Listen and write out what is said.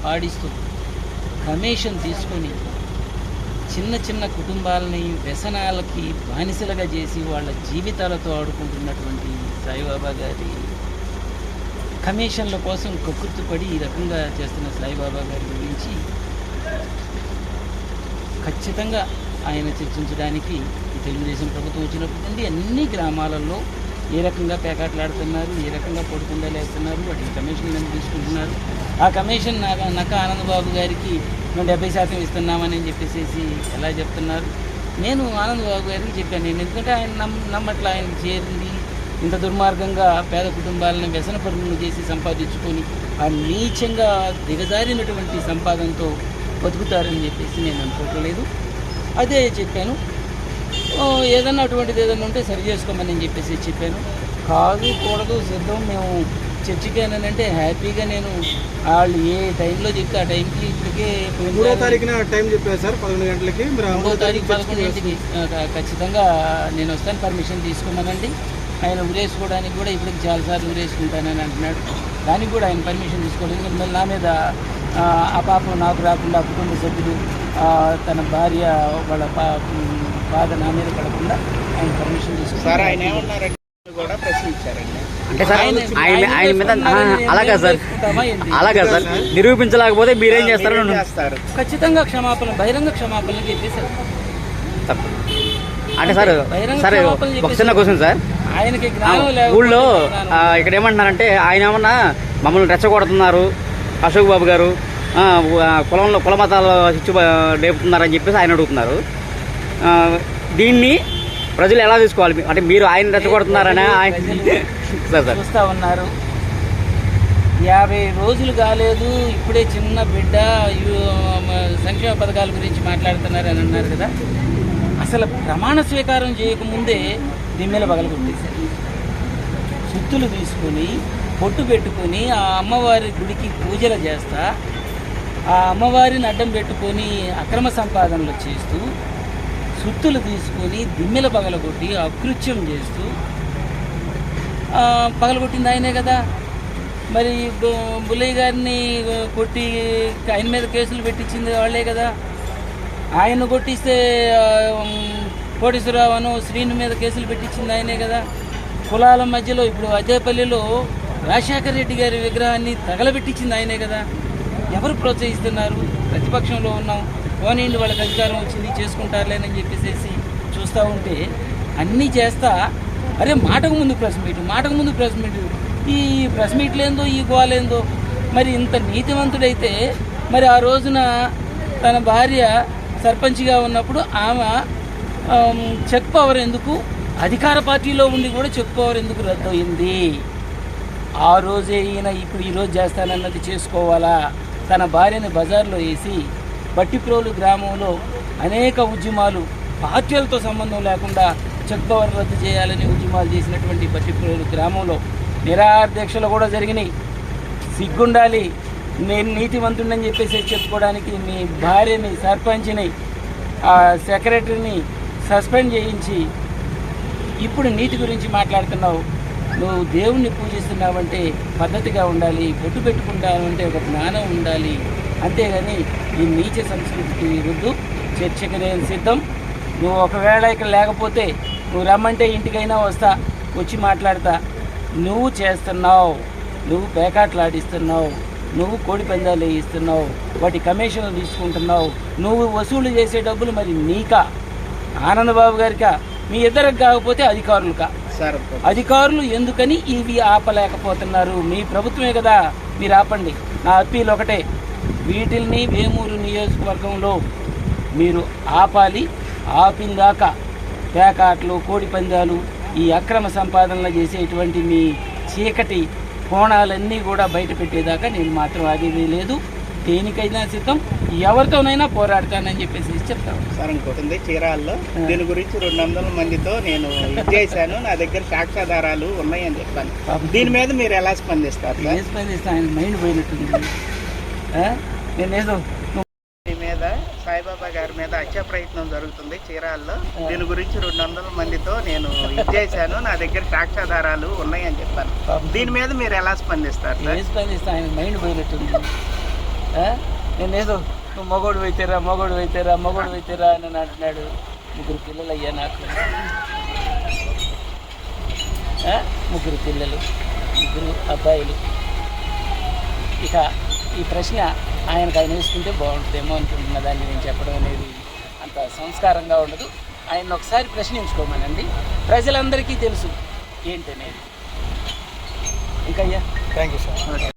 పాడిస్తూ commission తీసుకొని చిన్న చిన్న కుటుంబాలని వ్యసనాలకి బానిసలుగా చేసి వాళ్ళ జీవితాలతో ఆడుకుంటున్నటువంటి సాయిబాబా గారి కమిషన్ల కోసం కక్కుర్తిపడి ఈ రకంగా చేస్తున్న సాయిబాబా గారి గురించి ఖచ్చితంగా ఆయన చర్చించడానికి ఈ తెలుగుదేశం ప్రభుత్వం వచ్చినప్పటి నుండి అన్ని గ్రామాలలో ఏ రకంగా పేకాట్లాడుతున్నారు, ఏ రకంగా పొడుకుండా లేస్తున్నారు, వాటికి కమిషన్ తీసుకుంటున్నారు. ఆ కమిషన్ నక్క ఆనందబాబు గారికి మేము 70% ఇస్తున్నామని చెప్పేసి ఎలా చెప్తున్నారు. నేను ఆనందబాబు గారికి చెప్పాను, నేను ఎందుకంటే ఆయన నమ్మట్ల ఆయనకి చేరింది ఇంత దుర్మార్గంగా పేద కుటుంబాలను వ్యసన పనులు చేసి సంపాదించుకొని ఆ నీచంగా దిగజారినటువంటి సంపాదనతో బతుకుతారని చెప్పేసి నేను అనుకోవట్లేదు. అదే చెప్పాను. ఏదన్నా అటువంటిది ఏదన్నా ఉంటే సరి చేసుకోమని చెప్పేసి చెప్పాను. కాదు కూడదు సిద్ధం, మేము చర్చికి అంటే హ్యాపీగా నేను వాళ్ళు ఏ టైంలో చెప్తే ఆ టైంకి ఇప్పటికే 3వ తారీఖున టైం చెప్పారు సార్ 11 గంటలకి. 3వ తారీఖు 11 గంటలకి ఖచ్చితంగా నేను వస్తాను, పర్మిషన్ తీసుకోమనండి. ఆయన ఊరేసుకోవడానికి కూడా ఇప్పటికి చాలాసార్లు ఊరేసుకుంటానని అంటున్నాడు. దానికి కూడా ఆయన పర్మిషన్ తీసుకోలేదు. మళ్ళీ నా మీద ఆ పాపం నాకు రాకుండా కుటుంబ సభ్యులు తన భార్య వాళ్ళ బాధ నా మీద పడకుండా ఆయన పర్మిషన్ తీసుకున్నారు. ఆయన ఏమన్నారంటే కూడా ప్రశ్నించారండి. అంటే సార్ ఆయన మీద అలాగా సార్, అలాగా సార్ నిరూపించలేకపోతే మీరేం చేస్తారు? ఖచ్చితంగా క్షమాపణ, బహిరంగ క్షమాపణలు చెప్పేశారు. అంటే సార్ సరే ఒక చిన్న క్వశ్చన్ సార్, ఆయనకి ఊళ్ళో ఇక్కడ ఏమంటున్నారంటే ఆయన ఏమన్నా మమ్మల్ని రెచ్చగొడుతున్నారు అశోక్ బాబు గారు, కుల మతాలు చిచ్చు లేపుతున్నారని చెప్పేసి ఆయన అడుగుతున్నారు. దీన్ని ప్రజలు ఎలా తీసుకోవాలి? అంటే మీరు ఆయన రెచ్చగొడుతున్నారనే ఆయన చూస్తూ ఉన్నారు. 50 రోజులు కాలేదు, ఇప్పుడే చిన్న బిడ్డ సంక్షేమ పథకాల గురించి మాట్లాడుతున్నారు అని అన్నారు కదా. అసలు ప్రమాణ స్వీకారం చేయకముందే దిమ్మెల పగలగొట్టేశారు. సుత్తులు తీసుకొని బొట్టు పెట్టుకొని ఆ అమ్మవారి గుడికి పూజలు చేస్తా, ఆ అమ్మవారిని అడ్డం పెట్టుకొని అక్రమ సంపాదనలు చేస్తూ సుత్తులు తీసుకొని దిమ్మెల పగలగొట్టి అకృత్యం చేస్తూ పగలగొట్టింది ఆయనే కదా. మరి బుల్లయ్య గారిని కొట్టి ఆయన మీద కేసులు పెట్టించింది వాళ్ళే కదా. ఆయన కొట్టిస్తే కోటేశ్వరరావును శ్రీను మీద కేసులు పెట్టించింది ఆయనే కదా. కులాల మధ్యలో ఇప్పుడు అదేపల్లిలో రాజశేఖర రెడ్డి గారి విగ్రహాన్ని తగలబెట్టించింది ఆయనే కదా. ఎవరు ప్రోత్సహిస్తున్నారు? ప్రతిపక్షంలో ఉన్నాం, పోనీండి వాళ్ళకి అధికారం వచ్చింది చేసుకుంటారులేనని చెప్పేసి చూస్తూ ఉంటే అన్నీ చేస్తా. అరే మాటకు ముందు ప్రెస్ మీట్, ఈ ప్రెస్ మీట్లేందో ఈ గోలేందో. మరి ఇంత నీతివంతుడైతే మరి ఆ రోజున తన భార్య సర్పంచ్గా ఉన్నప్పుడు ఆమె చెక్ పవర్ ఎందుకు, అధికార పార్టీలో ఉండి కూడా చెక్ పవర్ ఎందుకు రద్దయింది? ఆ రోజే ఈయన ఇప్పుడు ఈరోజు చేస్తానన్నది చేసుకోవాలా? తన భార్యని బజార్లో వేసి బట్టిప్రోలు గ్రామంలో అనేక ఉద్యమాలు, పార్టీలతో సంబంధం లేకుండా చెక్ పవర్ రద్దు చేయాలని ఉద్యమాలు చేసినటువంటి బట్టిప్రోలు గ్రామంలో నిరాహారదీక్షలు కూడా జరిగినాయి. సిగ్గుండాలి. నేను నీతివంతుడని చెప్పేసి చెప్పుకోవడానికి మీ భార్యని, సర్పంచ్ని, సెక్రటరీని సస్పెండ్ చేయించి ఇప్పుడు నీతి గురించి మాట్లాడుతున్నావు. నువ్వు దేవుణ్ణి పూజిస్తున్నావంటే పద్ధతిగా ఉండాలి, బొట్టు పెట్టుకుంటావంటే ఒక జ్ఞానం ఉండాలి. అంతేగాని ఈ నీచ సంస్కృతికి వద్దు. చర్చకి నేను సిద్ధం. నువ్వు ఒకవేళ ఇక్కడ లేకపోతే నువ్వు రమ్మంటే ఇంటికైనా వస్తా, వచ్చి మాట్లాడతా. నువ్వు చేస్తున్నావు, నువ్వు పేకాట్లాడిస్తున్నావు, నువ్వు కోడి పందాలు వేయిస్తున్నావు, వాటి కమిషన్లు తీసుకుంటున్నావు. నువ్వు వసూలు చేసే డబ్బులు మరి నీకా, ఆనందబాబు గారికా, మీ ఇద్దరికి కాకపోతే అధికారులుకా? అధికారులు ఎందుకని ఇవి ఆపలేకపోతున్నారు? మీ ప్రభుత్వమే కదా, మీరు ఆపండి. నా అప్పీల్ ఒకటే, వీటిల్ని వేమూరు నియోజకవర్గంలో మీరు ఆపాలి. ఆపిందాకా పేకాట్లు, కోడి పందాలు, ఈ అక్రమ సంపాదనలు చేసేటువంటి మీ చీకటి కోణాలన్నీ కూడా బయట పెట్టేదాకా నేను మాత్రం ఆగేది లేదు. దేనికైనా సిద్ధం, ఎవరితోనైనా పోరాడతానని చెప్పేసి చెప్తాను. సార్ ఇంకోటి ఉంది, చీరాల్లో దీని గురించి 200 మందితో నేను చేశాను, నా దగ్గర సాక్ష్యాధారాలు ఉన్నాయని చెప్పాను. దీని మీద మీరు ఎలా స్పందిస్తారు? స్పందిస్తా, ఆయన మైండ్ పోయినట్టుంది. నేనేదో మీద సాయిబాబా గారి మీద హత్య ప్రయత్నం జరుగుతుంది చీరాల్లో. దీని గురించి 200 మందితో నేను చేశాను, నా దగ్గర సాక్ష్యాధారాలు ఉన్నాయని చెప్పాను. దీని మీద మీరు ఎలా స్పందిస్తారు? స్పందిస్తా, ఆయన మైండ్ పోయినట్టుంది. నేనేదో నువ్వు మగోడు అయితేరా మగోడు అయితేరా మగోడు అయితేరా అని అంటున్నాడు. 3 పిల్లలు అయ్యా నాకు, 3 పిల్లలు, 3 అబ్బాయిలు. ఇక ఈ ప్రశ్న ఆయన వేసుకుంటే బాగుంటుందేమో అనుకుంటున్నా. దాన్ని నేను చెప్పడం అనేది అంత సంస్కారంగా ఉండదు. ఆయన ఒకసారి ప్రశ్నించుకోమనండి. ప్రజలందరికీ తెలుసు ఏంటనేది. ఇంకా అయ్యా థ్యాంక్ యూ సార్.